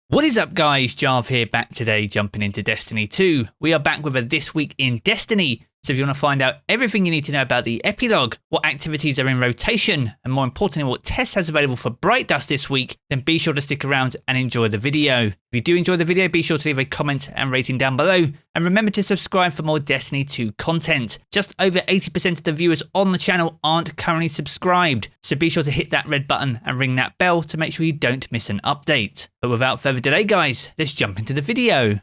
What is up guys, Jarv here, back today jumping into Destiny 2. We are back with a This Week in Destiny, so if you want to find out everything you need to know about the Epilogue, what activities are in rotation, and more importantly what Tess has available for Bright Dust this week, then be sure to stick around and enjoy the video. If you do enjoy the video, be sure to leave a comment and rating down below, and remember to subscribe for more Destiny 2 content. Just over 80% of the viewers on the channel aren't currently subscribed, so be sure to hit that red button and ring that bell to make sure you don't miss an update. But without further delay guys, let's jump into the video.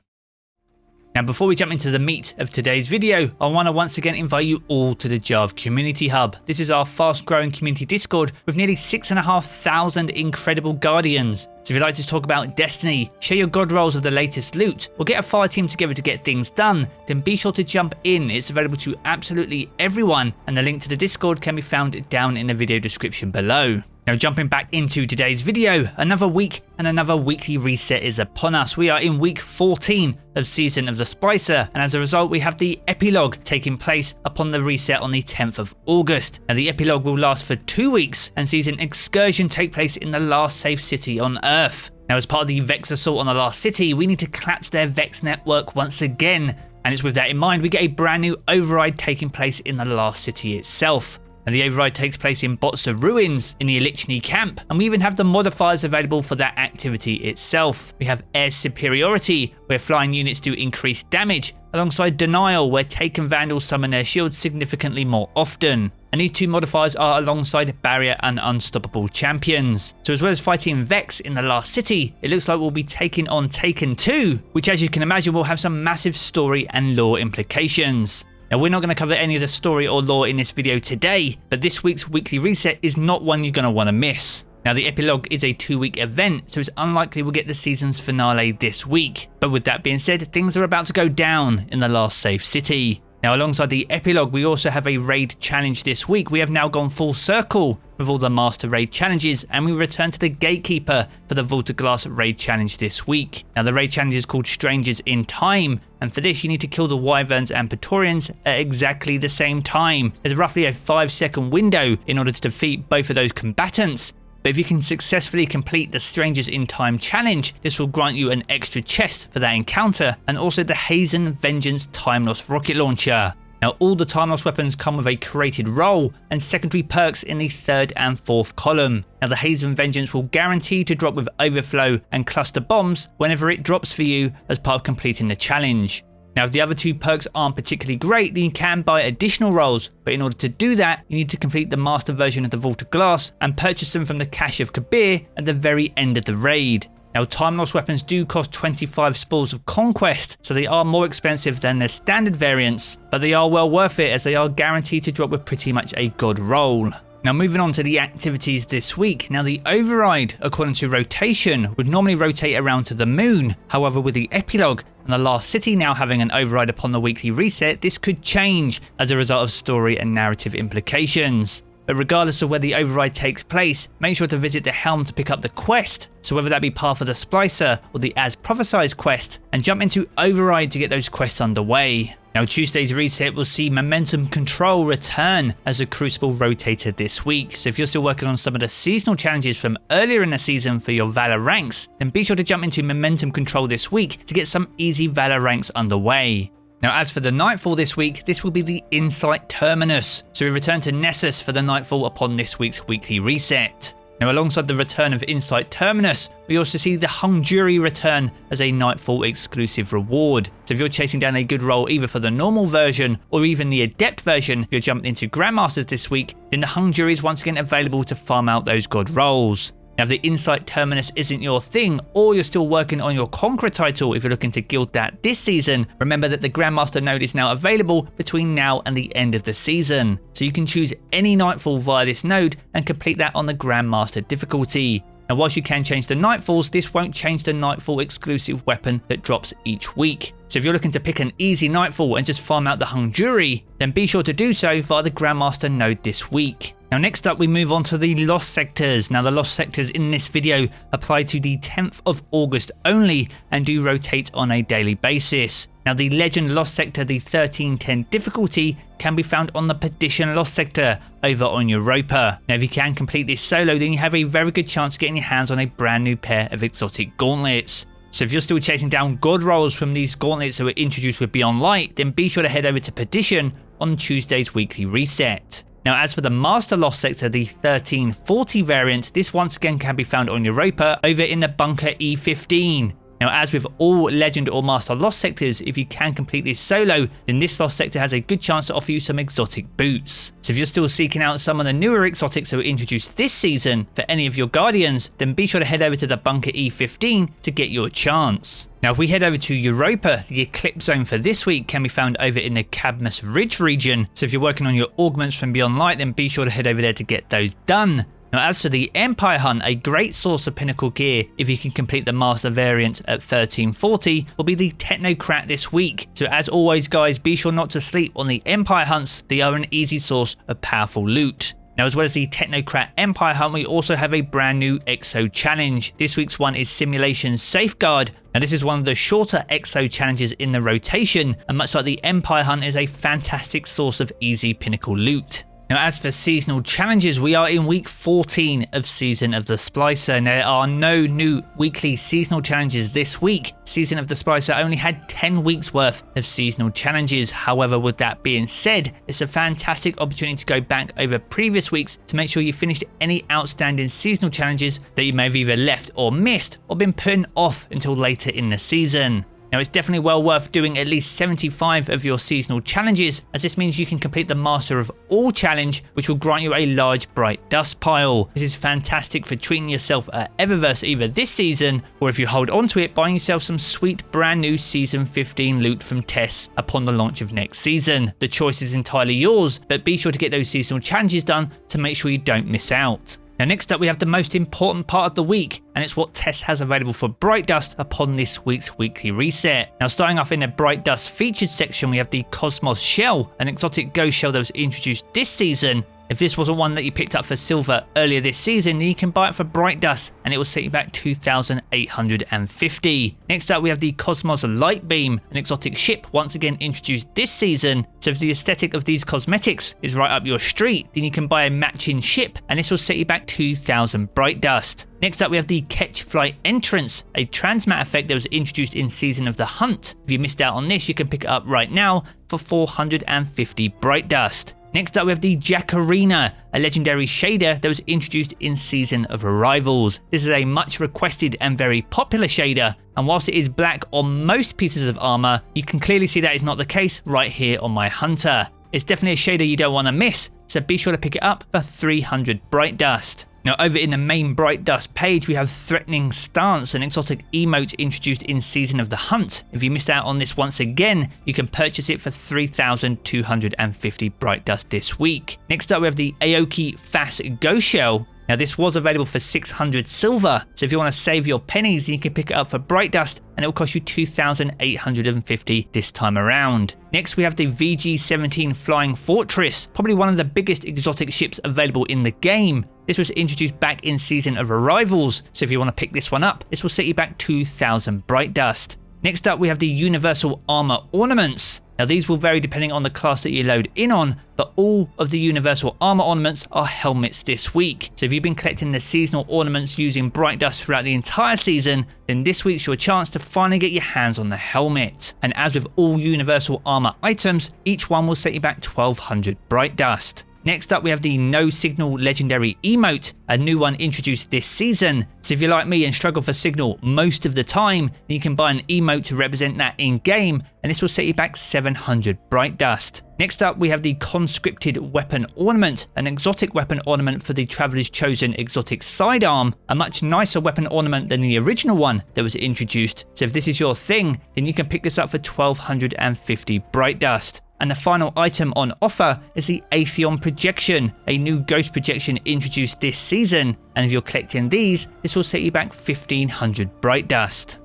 Now before we jump into the meat of today's video, I want to once again invite you all to the Jarv Community Hub. This is our fast growing community Discord with nearly 6,500 incredible Guardians. So if you'd like to talk about Destiny, share your god rolls of the latest loot, or get a fire team together to get things done, then be sure to jump in. It's available to absolutely everyone, and the link to the Discord can be found down in the video description below. Now jumping back into today's video, another week and another weekly reset is upon us. We are in week 14 of Season of the Splicer, and as a result we have the Epilogue taking place upon the reset on the 10th of August. Now the Epilogue will last for 2 weeks and sees an excursion take place in the last safe city on Earth. Now as part of the Vex assault on the last city, we need to collapse their Vex network once again, and it's with that in mind we get a brand new override taking place in the last city itself. And the override takes place in Botsa Ruins in the Elichni camp, and we even have the modifiers available for that activity itself. We have Air Superiority, where flying units do increased damage, alongside Denial, where Taken Vandals summon their shields significantly more often. And these two modifiers are alongside Barrier and Unstoppable champions. So as well as fighting Vex in the last city, it looks like we'll be taking on Taken 2, which as you can imagine will have some massive story and lore implications. Now we're not going to cover any of the story or lore in this video today, but this week's weekly reset is not one you're going to want to miss. Now the Epilogue is a 2-week event, so it's unlikely we'll get the season's finale this week. But with that being said, things are about to go down in the last safe city. Now alongside the Epilogue, we also have a raid challenge this week. We have now gone full circle with all the master raid challenges, and we return to the Gatekeeper for the Vault of Glass raid challenge this week. Now the raid challenge is called Strangers in Time, and for this you need to kill the Wyverns and Praetorians at exactly the same time. There's roughly a 5-second window in order to defeat both of those combatants. But if you can successfully complete the Strangers in Time challenge, this will grant you an extra chest for that encounter, and also the Hazen Vengeance Timelost rocket launcher. Now all the Timelost weapons come with a created role and secondary perks in the 3rd and 4th column. Now the Hazen Vengeance will guarantee to drop with overflow and cluster bombs whenever it drops for you as part of completing the challenge. Now if the other two perks aren't particularly great, then you can buy additional rolls, but in order to do that you need to complete the master version of the Vault of Glass and purchase them from the Cache of Kabir at the very end of the raid. Now Timelost weapons do cost 25 Spores of Conquest, so they are more expensive than their standard variants, but they are well worth it as they are guaranteed to drop with pretty much a god roll. Now moving on to the activities this week. Now the override, according to rotation, would normally rotate around to the moon. However, with the Epilogue and the last city now having an override upon the weekly reset, this could change as a result of story and narrative implications. But regardless of where the override takes place, make sure to visit the Helm to pick up the quest, so whether that be Path of the Splicer or the As Prophesied quest, and jump into override to get those quests underway. Now Tuesday's reset will see Momentum Control return as a Crucible rotator this week, so if you're still working on some of the seasonal challenges from earlier in the season for your Valor ranks, then be sure to jump into Momentum Control this week to get some easy Valor ranks underway. Now as for the Nightfall this week, this will be the Insight Terminus, so we return to NEXUS for the Nightfall upon this week's weekly reset. Now alongside the return of Insight Terminus, we also see the Hung Jury return as a Nightfall exclusive reward. So if you're chasing down a good roll either for the normal version or even the Adept version, if you're jumping into Grandmasters this week, then the Hung Jury is once again available to farm out those god rolls. Now if the Insight Terminus isn't your thing, or you're still working on your Conqueror title if you're looking to guild that this season, remember that the Grandmaster node is now available between now and the end of the season. So you can choose any Nightfall via this node and complete that on the Grandmaster difficulty. Now whilst you can change the Nightfalls, this won't change the Nightfall exclusive weapon that drops each week. So if you're looking to pick an easy Nightfall and just farm out the Hung Jury, then be sure to do so via the Grandmaster node this week. Now next up we move on to the Lost Sectors. Now the Lost Sectors in this video apply to the 10th of August only and do rotate on a daily basis. Now the Legend Lost Sector, the 1310 difficulty, can be found on the Perdition Lost Sector over on Europa. Now if you can complete this solo, then you have a very good chance of getting your hands on a brand new pair of exotic gauntlets. So if you're still chasing down god rolls from these gauntlets that were introduced with Beyond Light, then be sure to head over to Perdition on Tuesday's weekly reset. Now, as for the Master Lost Sector, the 1340 variant, this once again can be found on Europa over in the Bunker E15. Now, as with all Legend or Master Lost Sectors, if you can complete this solo, then this Lost Sector has a good chance to offer you some exotic boots. So if you're still seeking out some of the newer exotics that were introduced this season for any of your Guardians, then be sure to head over to the Bunker E15 to get your chance. Now, if we head over to Europa, the Eclipse Zone for this week can be found over in the Cadmus Ridge region. So if you're working on your augments from Beyond Light, then be sure to head over there to get those done. Now, as for the Empire Hunt, a great source of pinnacle gear if you can complete the Master variant at 1340 will be the Technocrat this week. So as always guys, be sure not to sleep on the Empire Hunts, they are an easy source of powerful loot. Now, as well as the Technocrat Empire Hunt, we also have a brand new Exo challenge. This week's one is Simulation Safeguard. Now, this is one of the shorter Exo challenges in the rotation, and much like the Empire Hunt, is a fantastic source of easy pinnacle loot. Now, as for seasonal challenges, we are in week 14 of Season of the Splicer. Now, there are no new weekly seasonal challenges this week. Season of the Splicer only had 10 weeks worth of seasonal challenges. However, with that being said, it's a fantastic opportunity to go back over previous weeks to make sure you finished any outstanding seasonal challenges that you may have either left or missed or been putting off until later in the season. Now, it's definitely well worth doing at least 75 of your seasonal challenges, as this means you can complete the Master of All challenge, which will grant you a large bright dust pile. This is fantastic for treating yourself at Eververse either this season, or if you hold on to it, buying yourself some sweet brand new Season 15 loot from Tess upon the launch of next season. The choice is entirely yours, but be sure to get those seasonal challenges done to make sure you don't miss out. Now, next up, we have the most important part of the week, and it's what Tess has available for Bright Dust upon this week's weekly reset. Now, starting off in the Bright Dust featured section, we have the Cosmos Shell, an exotic ghost shell that was introduced this season. If this wasn't one that you picked up for silver earlier this season, then you can buy it for Bright Dust and it will set you back 2,850. Next up, we have the Cosmos Light Beam, an exotic ship once again introduced this season. So if the aesthetic of these cosmetics is right up your street, then you can buy a matching ship and this will set you back 2,000 Bright Dust. Next up, we have the Catch Flight Entrance, a transmat effect that was introduced in Season of the Hunt. If you missed out on this, you can pick it up right now for 450 Bright Dust. Next up, we have the Jacarina, a legendary shader that was introduced in Season of Arrivals. This is a much requested and very popular shader, and whilst it is black on most pieces of armor, you can clearly see that is not the case right here on my Hunter. It's definitely a shader you don't want to miss, so be sure to pick it up for 300 Bright Dust. Now, over in the main Bright Dust page, we have Threatening Stance, an exotic emote introduced in Season of the Hunt. If you missed out on this once again, you can purchase it for 3,250 Bright Dust this week. Next up, we have the Aoki Fast Ghost Shell. Now, this was available for 600 silver, so if you want to save your pennies, then you can pick it up for Bright Dust, and it will cost you 2,850 this time around. Next, we have the VG-17 Flying Fortress, probably one of the biggest exotic ships available in the game. This was introduced back in Season of Arrivals, so if you want to pick this one up, this will set you back 2,000 Bright Dust. Next up, we have the Universal Armor Ornaments. Now, these will vary depending on the class that you load in on, but all of the Universal Armor Ornaments are helmets this week. So if you've been collecting the seasonal ornaments using Bright Dust throughout the entire season, then this week's your chance to finally get your hands on the helmet. And as with all Universal Armor items, each one will set you back 1,200 Bright Dust. Next up, we have the No Signal Legendary Emote, a new one introduced this season. So if you're like me and struggle for signal most of the time, then you can buy an emote to represent that in-game, and this will set you back 700 Bright Dust. Next up, we have the Conscripted Weapon Ornament, an exotic weapon ornament for the Traveler's Chosen exotic sidearm, a much nicer weapon ornament than the original one that was introduced. So if this is your thing, then you can pick this up for 1,250 Bright Dust. And the final item on offer is the Atheon Projection, a new ghost projection introduced this season. And if you're collecting these, this will set you back 1,500 Bright Dust.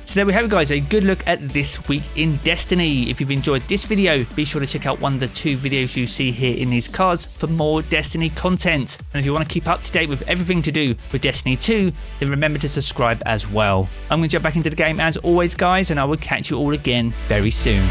So there we have it, guys, a good look at this week in Destiny. If you've enjoyed this video, be sure to check out one of the 2 videos you see here in these cards for more Destiny content. And if you want to keep up to date with everything to do with Destiny 2, then remember to subscribe as well. I'm going to jump back into the game as always, guys, and I will catch you all again very soon.